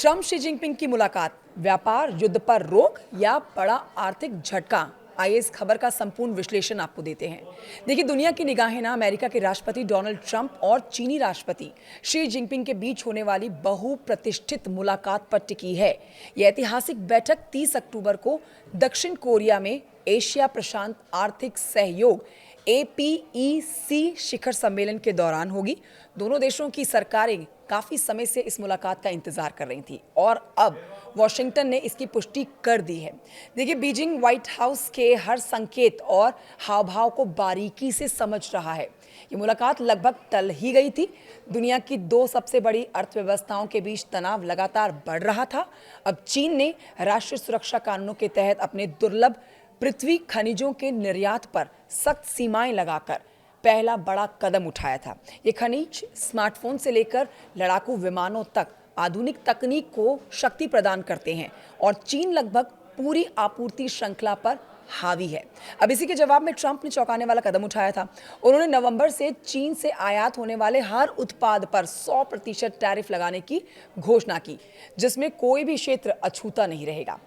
Trump Xi Jinping की मुलाकात, व्यापार युद्ध पर रोक या बड़ा आर्थिक झटका। आइए इस खबर का संपूर्ण विश्लेषण आपको देते हैं। देखिए, दुनिया की निगाहें ना अमेरिका के राष्ट्रपति डोनाल्ड ट्रंप और चीनी राष्ट्रपति शी जिनपिंग के बीच होने वाली बहुप्रतिष्ठित मुलाकात पर टिकी है। यह ऐतिहासिक बैठक 30 अक्टूबर को दक्षिण कोरिया में एशिया प्रशांत आर्थिक सहयोग APEC शिखर सम्मेलन के दौरान होगी। दोनों देशों की सरकारें काफी समय से इस मुलाकात का इंतजार कर रही थी और अब वॉशिंगटन ने इसकी पुष्टि कर दी है। देखिए, बीजिंग व्हाइट हाउस के हर संकेत और हाव भाव को बारीकी से समझ रहा है। ये मुलाकात लगभग टल ही गई थी। दुनिया की दो सबसे बड़ी अर्थव्यवस्थाओं के बीच तनाव लगातार बढ़ रहा था। अब चीन ने राष्ट्रीय सुरक्षा कानूनों के तहत अपने दुर्लभ पृथ्वी खनिजों के निर्यात पर सख्त सीमाएं लगाकर पहला बड़ा कदम उठाया था। ये खनिज स्मार्टफोन से लेकर लड़ाकू विमानों तक आधुनिक तकनीक को शक्ति प्रदान करते हैं और चीन लगभग पूरी आपूर्ति श्रृंखला पर हावी है। अब इसी के जवाब में ट्रंप ने चौंकाने वाला कदम उठाया था। उन्होंने नवंबर से चीन से आयात होने वाले हर उत्पाद पर 100% टैरिफ लगाने की घोषणा की, जिसमें कोई भी क्षेत्र अछूता नहीं रहेगा।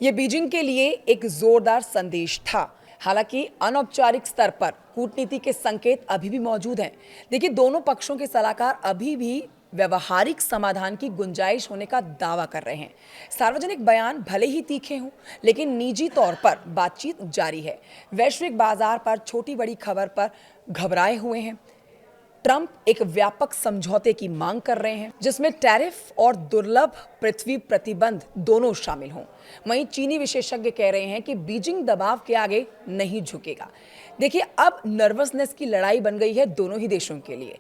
यह बीजिंग के लिए एक जोरदार संदेश था। हालांकि अनौपचारिक स्तर पर कूटनीति के संकेत अभी भी मौजूद हैं। देखिए, दोनों पक्षों के सलाहकार अभी भी व्यवहारिक समाधान की गुंजाइश होने का दावा कर रहे हैं। सार्वजनिक बयान भले ही तीखे हों, लेकिन निजी तौर पर बातचीत जारी है। वैश्विक बाजार पर छोटी बड़ी खबर पर घबराए हुए हैं। ट्रंप एक व्यापक समझौते की मांग कर रहे हैं, जिसमें टैरिफ और दुर्लभ पृथ्वी प्रतिबंध दोनों शामिल हों। वहीं चीनी विशेषज्ञ कह रहे हैं कि बीजिंग दबाव के आगे नहीं झुकेगा। देखिए, अब नर्वसनेस की लड़ाई बन गई है दोनों ही देशों के लिए।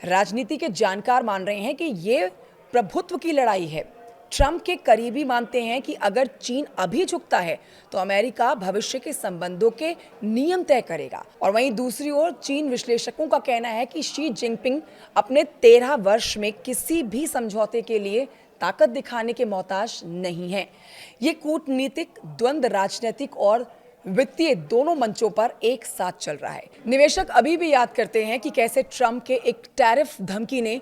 राजनीति के जानकार मान रहे हैं कि ये प्रभुत्व की लड़ाई है। ट्रंप के करीबी मानते हैं कि अगर चीन अभी झुकता है तो अमेरिका भविष्य के संबंधों के नियम तय करेगा। और वहीं दूसरी ओर चीन विश्लेषकों का कहना है कि शी जिनपिंग अपने 13 वर्ष में किसी भी समझौते के लिए ताकत दिखाने के मोहताज नहीं है। ये कूटनीतिक द्वंद्व राजनीतिक और वित्तीय दोनों मंचों पर एक साथ चल रहा है। निवेशक अभी भी याद करते हैं कि कैसे ट्रंप के एक टैरिफ धमकी ने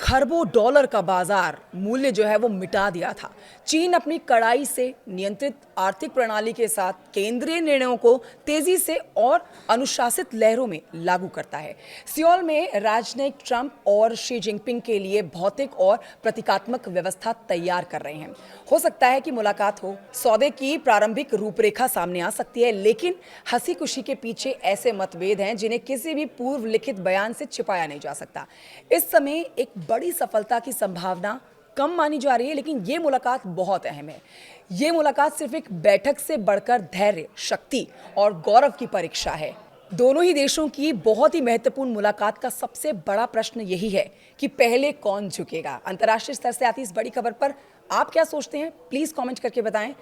खरबों डॉलर का बाजार मूल्य जो है वो मिटा दिया था। चीन अपनी कड़ाई से नियंत्रित आर्थिक प्रणाली के साथ केंद्रीय निर्णयों को तेजी से और अनुशासित लहरों में लागू करता है। सियोल में राजनयिक ट्रंप और शी जिनपिंग के लिए भौतिक और प्रतीकात्मक व्यवस्था तैयार कर रहे हैं। हो सकता है कि मुलाकात हो, सौदे की प्रारंभिक रूपरेखा सामने आ सकती है, लेकिन हंसी खुशी के पीछे ऐसे मतभेद हैं जिन्हें किसी भी पूर्व लिखित बयान से छिपाया नहीं जा सकता। इस समय एक बड़ी सफलता की संभावना कम मानी जा रही है, लेकिन ये मुलाकात बहुत अहम है। ये मुलाकात सिर्फ एक बैठक से बढ़कर धैर्य, शक्ति और गौरव की परीक्षा है। दोनों ही देशों की बहुत ही महत्वपूर्ण मुलाकात का सबसे बड़ा प्रश्न यही है कि पहले कौन झुकेगा। अंतर्राष्ट्रीय स्तर से आती इस बड़ी खबर पर आप क्या सोचते हैं, प्लीज कमेंट करके बताएं।